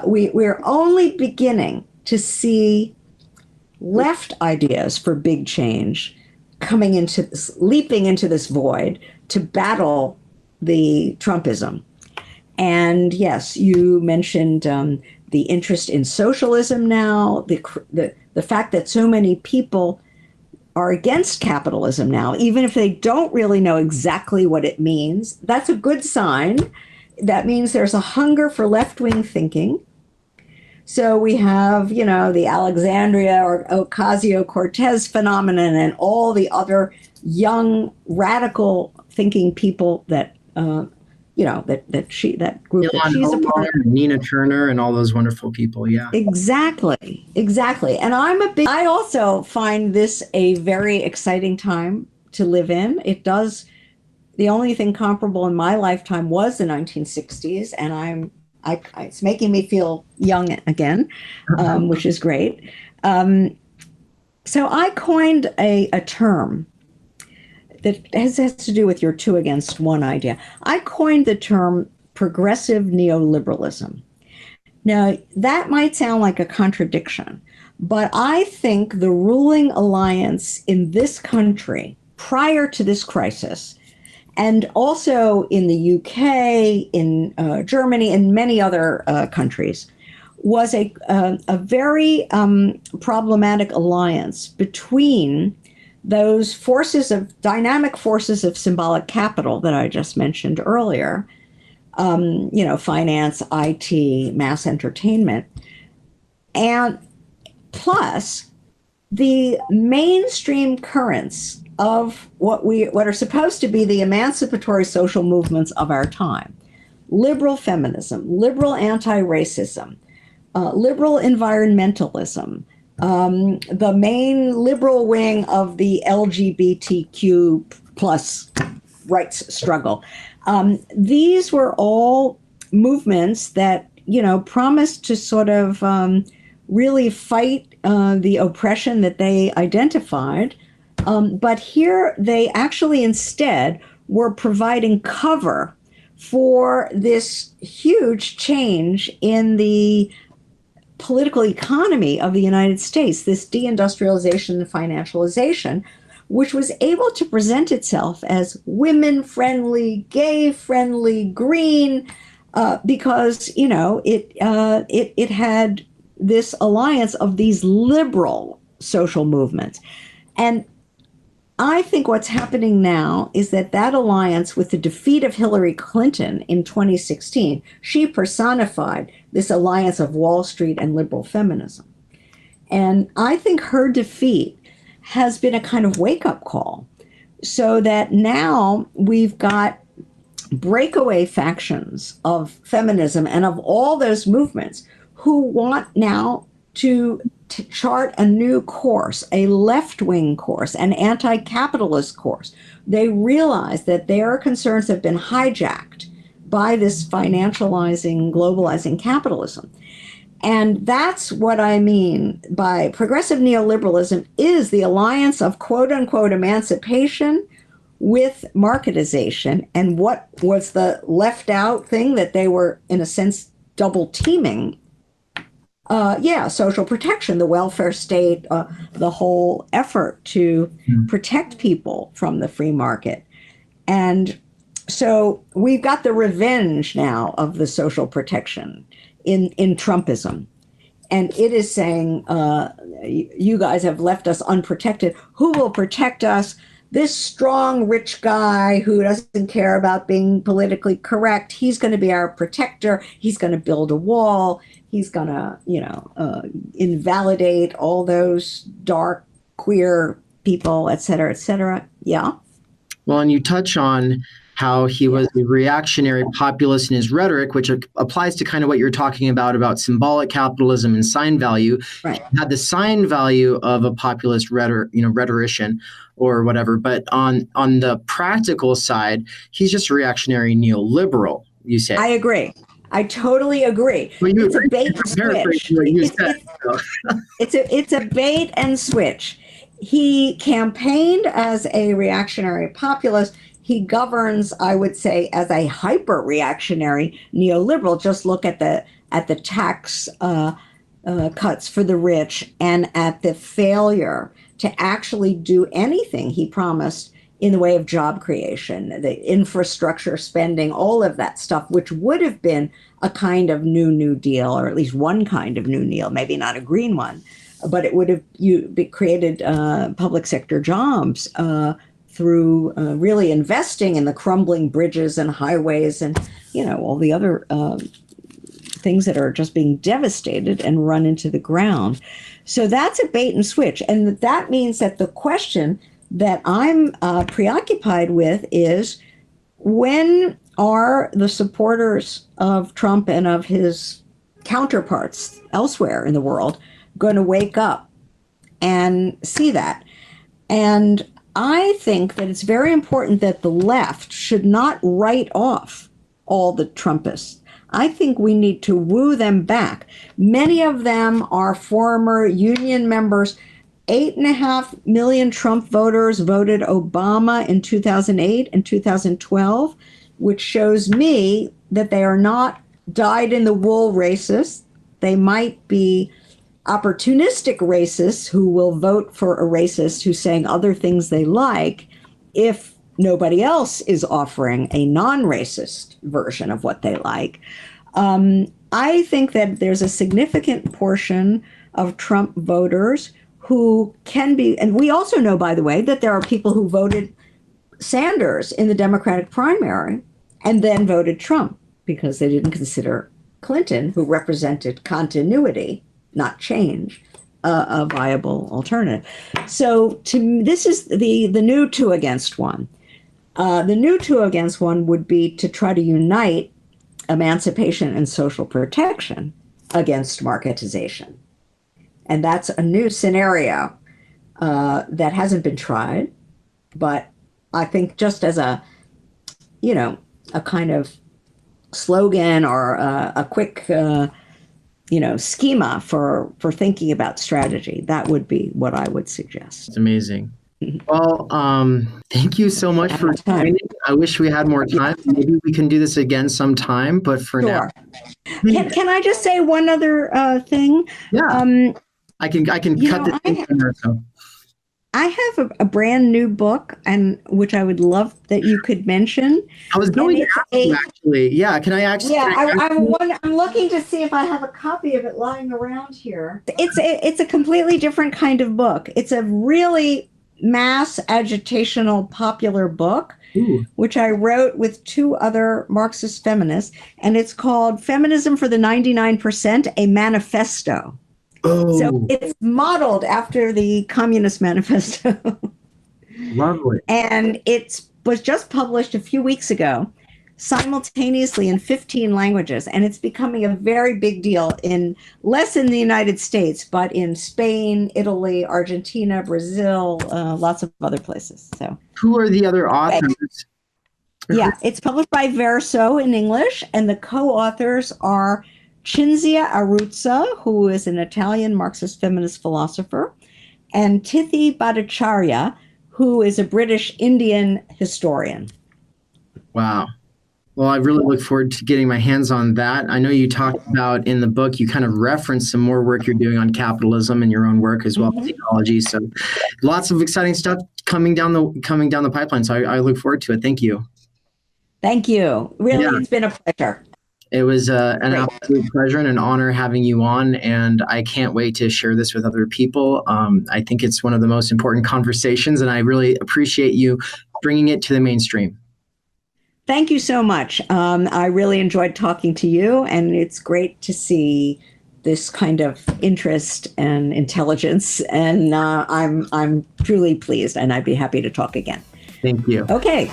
we're only beginning to see left ideas for big change coming into this, leaping into this void to battle the Trumpism. And yes, you mentioned the interest in socialism now, the fact that so many people are against capitalism now, even if they don't really know exactly what it means. That's a good sign. That means there's a hunger for left-wing thinking. So we have, the Alexandria or Ocasio-Cortez phenomenon and all the other young radical thinking people that that group that she's a part of. Nina Turner and all those wonderful people. Yeah. Exactly. And I also find this a very exciting time to live in. The only thing comparable in my lifetime was the 1960s, and it's making me feel young again, which is great. So I coined a term that has to do with your two against one idea. I coined the term progressive neoliberalism. Now, that might sound like a contradiction, but I think the ruling alliance in this country prior to this crisis, and also in the UK, in Germany, and many other countries, was a very problematic alliance between those dynamic forces of symbolic capital that I just mentioned earlier, finance, IT, mass entertainment, and plus the mainstream currents of what are supposed to be the emancipatory social movements of our time: liberal feminism, liberal anti-racism, liberal environmentalism, the main liberal wing of the LGBTQ plus rights struggle. These were all movements that, promised to sort of really fight the oppression that they identified. But here they actually instead were providing cover for this huge change in the political economy of the United States, this deindustrialization and financialization, which was able to present itself as women-friendly, gay-friendly, green, because it had this alliance of these liberal social movements. And I think what's happening now is that alliance, with the defeat of Hillary Clinton in 2016, she personified this alliance of Wall Street and liberal feminism. And I think her defeat has been a kind of wake-up call, so that now we've got breakaway factions of feminism and of all those movements who want now to chart a new course, a left-wing course, an anti-capitalist course. They realize that their concerns have been hijacked by this financializing, globalizing capitalism. And that's what I mean by progressive neoliberalism, is the alliance of quote-unquote emancipation with marketization. And what was the left out thing that they were, in a sense, double teaming? Social protection, the welfare state, the whole effort to protect people from the free market. And so we've got the revenge now of the social protection in Trumpism. And it is saying, you guys have left us unprotected. Who will protect us? This strong, rich guy who doesn't care about being politically correct, he's going to be our protector. He's going to build a wall. He's going to, invalidate all those dark, queer people, et cetera, et cetera. Yeah. Well, and you touch on how he was a reactionary populist in his rhetoric, which applies to kind of what you're talking about symbolic capitalism and sign value. Right. He had the sign value of a populist rhetorician or whatever. But on the practical side, he's just a reactionary neoliberal, you say. I agree. I totally agree. Well, it's a bait and switch. It's a bait and switch. He campaigned as a reactionary populist. He governs, I would say, as a hyper-reactionary neoliberal. Just look at the at the tax cuts for the rich and at the failure to actually do anything he promised in the way of job creation, the infrastructure spending, all of that stuff, which would have been a kind of New Deal, or at least one kind of New Deal, maybe not a green one, but it would have created public sector jobs through really investing in the crumbling bridges and highways and, all the other things that are just being devastated and run into the ground. So that's a bait and switch. And that means that the question that I'm preoccupied with is, when are the supporters of Trump and of his counterparts elsewhere in the world going to wake up and see that? And I think that it's very important that the left should not write off all the Trumpists. I think we need to woo them back. Many of them are former union members. 8.5 million Trump voters voted Obama in 2008 and 2012, which shows me that they are not dyed-in-the-wool racists. They might be opportunistic racists who will vote for a racist who's saying other things they like if nobody else is offering a non-racist version of what they like. I think that there's a significant portion of Trump voters who can be, and we also know, by the way, that there are people who voted Sanders in the Democratic primary and then voted Trump because they didn't consider Clinton, who represented continuity, not change, a viable alternative. So to me, this is the new 2 against 1. The new 2 against 1 would be to try to unite emancipation and social protection against marketization. And that's a new scenario that hasn't been tried. But I think just as a kind of slogan or a quick, schema for thinking about strategy, that would be what I would suggest. It's amazing. Well, thank you so much for joining. I wish we had more time. Maybe we can do this again sometime, but for now. Can I just say one other thing? Yeah. I can cut this in there. So. I have a brand new book, and which I would love that you could mention. I was going to ask you, actually. Yeah, can I actually? Yeah, I'm looking to see if I have a copy of it lying around here. It's a completely different kind of book. It's a really mass agitational popular book, which I wrote with 2 other Marxist feminists, and it's called Feminism for the 99%, a Manifesto. Oh. So it's modeled after the Communist Manifesto. Lovely. And it was just published a few weeks ago, simultaneously in 15 languages. And it's becoming a very big deal less in the United States, but in Spain, Italy, Argentina, Brazil, lots of other places. So who are the other authors? Yeah, it's published by Verso in English, and the co-authors are Cinzia Arruzza, who is an Italian Marxist feminist philosopher, and Tithi Bhattacharya, who is a British Indian historian. Wow. Well, I really look forward to getting my hands on that. I know you talked about in the book, you kind of referenced some more work you're doing on capitalism and your own work as well as ecology. So lots of exciting stuff coming down the pipeline. So I look forward to it. Thank you. Thank you. Really, It's been a pleasure. It was an absolute pleasure and an honor having you on, and I can't wait to share this with other people. I think it's one of the most important conversations, and I really appreciate you bringing it to the mainstream. Thank you so much. I really enjoyed talking to you, and it's great to see this kind of interest and intelligence, and I'm truly pleased, and I'd be happy to talk again. Thank you. Okay.